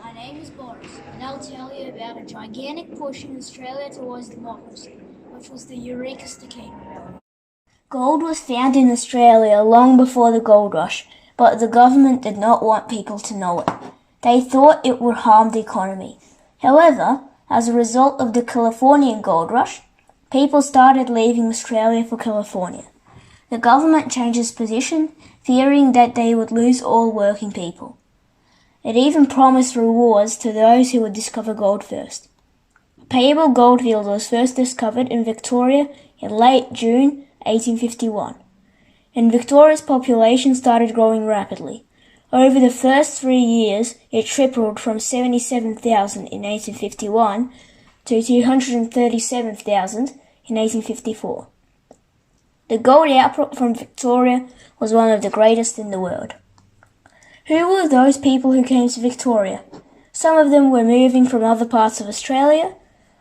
My name is Boris, and I'll tell you about a gigantic push in Australia towards democracy, which was the Eureka Stockade Rebellion. Gold was found in Australia long before the gold rush, but the government did not want people to know it. They thought it would harm the economy. However, as a result of the Californian gold rush, people started leaving Australia for California. The government changed its position, fearing that they would lose all working people. It even promised rewards to those who would discover gold first. A payable goldfield was first discovered in Victoria in late June 1851, and Victoria's population started growing rapidly. Over the first 3 years, it tripled from 77,000 in 1851 to 237,000 in 1854. The gold output from Victoria was one of the greatest in the world. Who were those people who came to Victoria? Some of them were moving from other parts of Australia,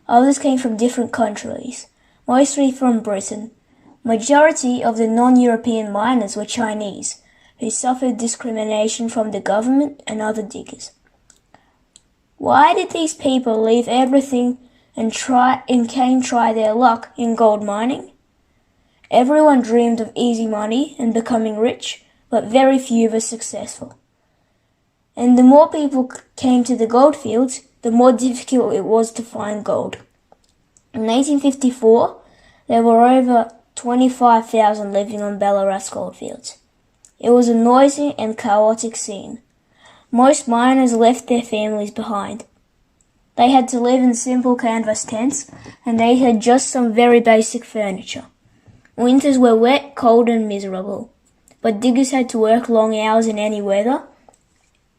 others came from different countries, mostly from Britain. Majority of the non-European miners were Chinese, who suffered discrimination from the government and other diggers. Why did these people leave everything and came try their luck in gold mining? Everyone dreamed of easy money and becoming rich, but very few were successful. And the more people came to the goldfields, the more difficult it was to find gold. In 1854, there were over 25,000 living on Ballarat's goldfields. It was a noisy and chaotic scene. Most miners left their families behind. They had to live in simple canvas tents, and they had just some very basic furniture. Winters were wet, cold, and miserable, but diggers had to work long hours in any weather,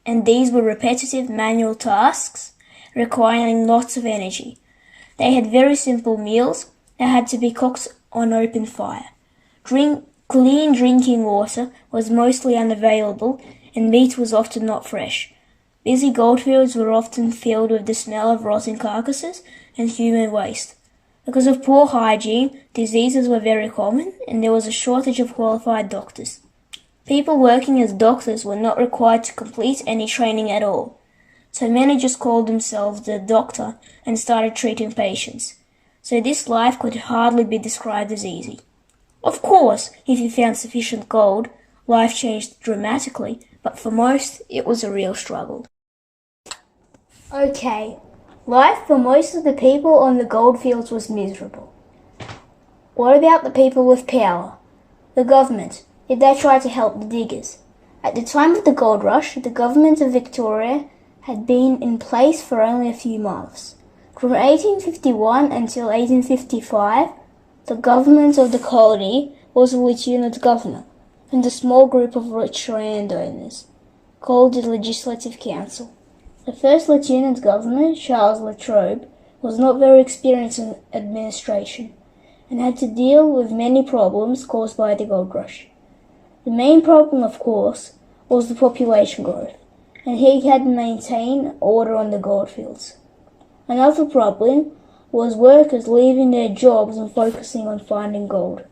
and these were repetitive manual tasks requiring lots of energy. They had very simple meals that had to be cooked on open fire. Clean drinking water was mostly unavailable, and meat was often not fresh. Busy goldfields were often filled with the smell of rotting carcasses and human waste. Because of poor hygiene, diseases were very common, and there was a shortage of qualified doctors. People working as doctors were not required to complete any training at all, so many just called themselves the doctor and started treating patients. So this life could hardly be described as easy. Of course, if you found sufficient gold, life changed dramatically, but for most, it was a real struggle. Okay, life for most of the people on the goldfields was miserable. What about the people with power? The government. Did they try to help the diggers? At the time of the gold rush, the government of Victoria had been in place for only a few months. From 1851 until 1855, the government of the colony was a lieutenant governor and a small group of rich landowners, called the Legislative Council. The first lieutenant governor, Charles Latrobe, was not very experienced in administration and had to deal with many problems caused by the gold rush. The main problem, of course, was the population growth, and he had to maintain order on the goldfields. Another problem was workers leaving their jobs and focusing on finding gold.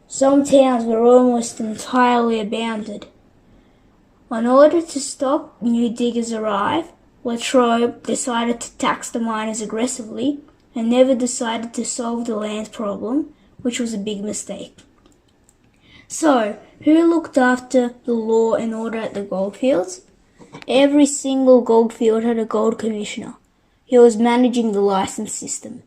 Some towns were almost entirely abandoned. In order to stop new diggers arrive, Latrobe decided to tax the miners aggressively and never decided to solve the land problem, which was a big mistake. So, who looked after the law and order at the goldfields? Every single goldfield had a gold commissioner. He was managing the license system.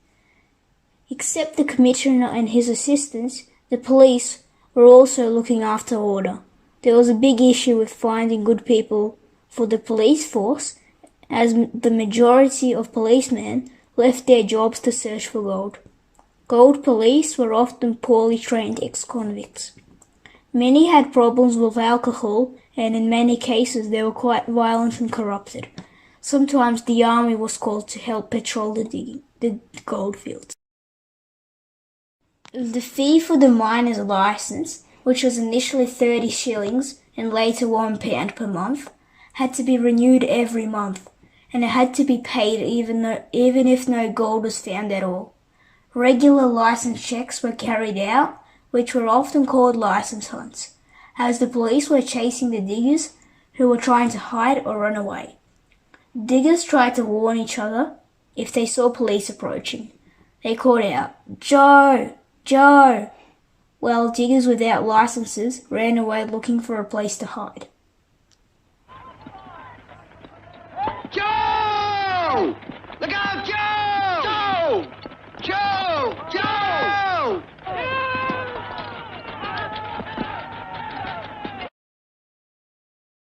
Except the commissioner and his assistants, the police were also looking after order. There was a big issue with finding good people for the police force, as the majority of policemen left their jobs to search for gold. Gold police were often poorly trained ex-convicts. Many had problems with alcohol, and in many cases they were quite violent and corrupted. Sometimes the army was called to help patrol the goldfields. The fee for the miner's license, which was initially 30 shillings and later £1 per month, had to be renewed every month, and it had to be paid even if no gold was found at all. Regular license checks were carried out, which were often called license hunts, as the police were chasing the diggers who were trying to hide or run away. Diggers tried to warn each other if they saw police approaching. They called out, "Joe! Joe!" while diggers without licenses ran away looking for a place to hide. Joe! Look out, Joe! Joe! Joe! Joe!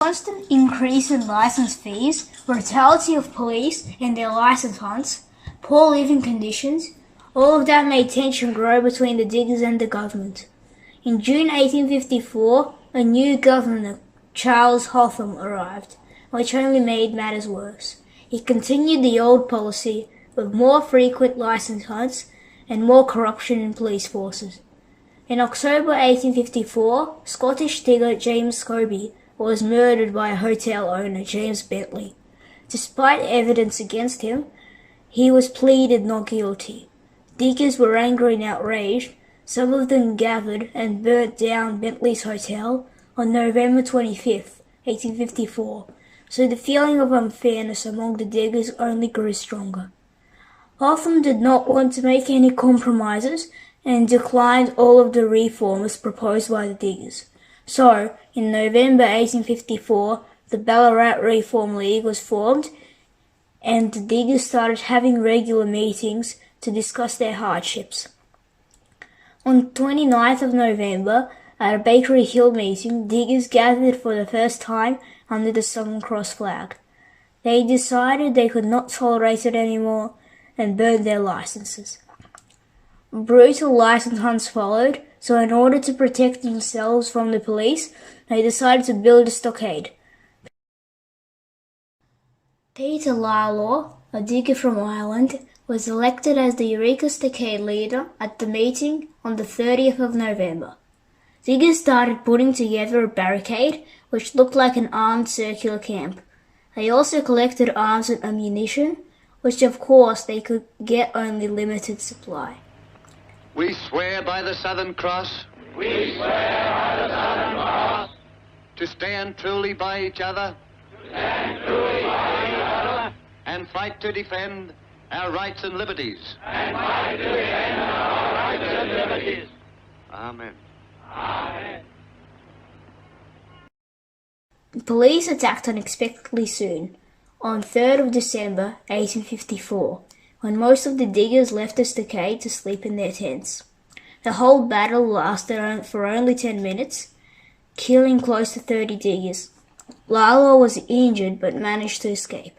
Constant increase in license fees, brutality of police and their license hunts, poor living conditions, all of that made tension grow between the diggers and the government. In June 1854, a new governor, Charles Hotham, arrived, which only made matters worse. He continued the old policy with more frequent license hunts and more corruption in police forces. In October 1854, Scottish digger James Scobie was murdered by a hotel owner, James Bentley. Despite evidence against him, he was pleaded not guilty. Diggers were angry and outraged. Some of them gathered and burnt down Bentley's hotel on November 25th, 1854, so the feeling of unfairness among the diggers only grew stronger. Hotham did not want to make any compromises and declined all of the reforms proposed by the diggers. So, in November 1854, the Ballarat Reform League was formed and the diggers started having regular meetings to discuss their hardships. On 29th of November, at a Bakery Hill meeting, diggers gathered for the first time under the Southern Cross flag. They decided they could not tolerate it anymore and burned their licenses. Brutal license hunts followed, so in order to protect themselves from the police, they decided to build a stockade. Peter Lyle, a digger from Ireland, was elected as the Eureka Stockade leader at the meeting on the 30th of November. Diggers started putting together a barricade which looked like an armed circular camp. They also collected arms and ammunition, which of course they could get only limited supply. We swear by the Southern Cross. We swear by the Southern Cross. To stand truly by each other. To stand truly by each other. And fight to defend our rights and liberties. And fight to defend our rights and liberties. Amen. Amen. The police attacked unexpectedly soon, on 3rd of December 1854, when most of the diggers left the stockade to sleep in their tents. The whole battle lasted for only 10 minutes, killing close to 30 diggers. Lalo was injured but managed to escape.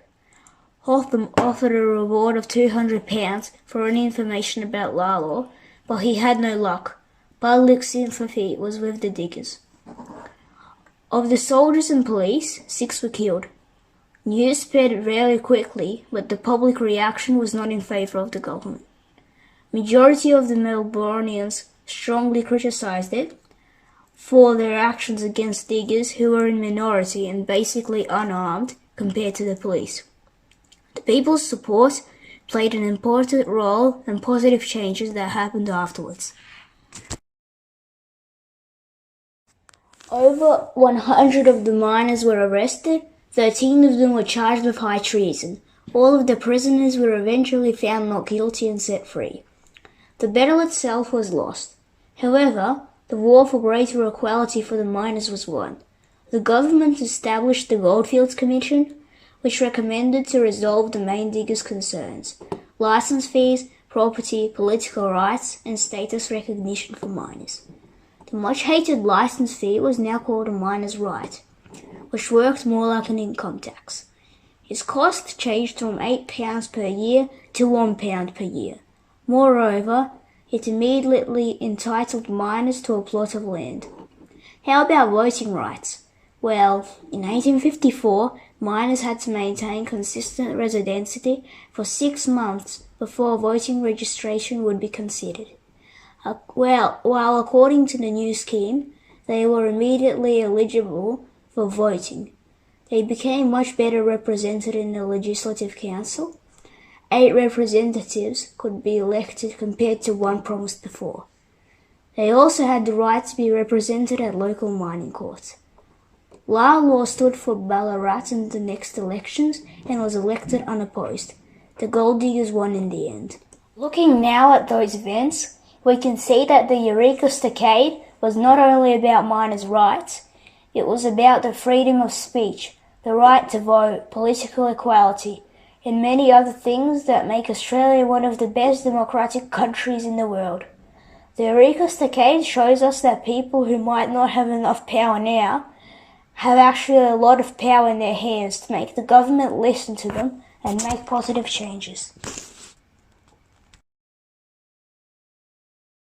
Hotham offered a reward of £200 for any information about Lalo, but he had no luck. Public sympathy was with the diggers. Of the soldiers and police, 6 were killed. News spread very quickly, but the public reaction was not in favour of the government. Majority of the Melbournians strongly criticised it for their actions against diggers who were in minority and basically unarmed compared to the police. The people's support played an important role in positive changes that happened afterwards. Over 100 of the miners were arrested. 13 of them were charged with high treason. All of the prisoners were eventually found not guilty and set free. The battle itself was lost. However, the war for greater equality for the miners was won. The government established the Goldfields Commission, which recommended to resolve the main diggers' concerns: license fees, property, political rights, and status recognition for miners. The much-hated license fee was now called a miner's right, which worked more like an income tax. Its cost changed from £8 per year to £1 per year. Moreover, it immediately entitled miners to a plot of land. How about voting rights? Well, in 1854, miners had to maintain consistent residency for 6 months before voting registration would be considered. While according to the new scheme, they were immediately eligible for voting. They became much better represented in the Legislative Council. 8 representatives could be elected compared to 1 promised before. They also had the right to be represented at local mining courts. Law stood for Ballarat in the next elections and was elected unopposed. The gold diggers won in the end. Looking now at those events, we can see that the Eureka Stockade was not only about miners' rights, it was about the freedom of speech, the right to vote, political equality, and many other things that make Australia one of the best democratic countries in the world. The Eureka Stockade shows us that people who might not have enough power now have actually a lot of power in their hands to make the government listen to them and make positive changes.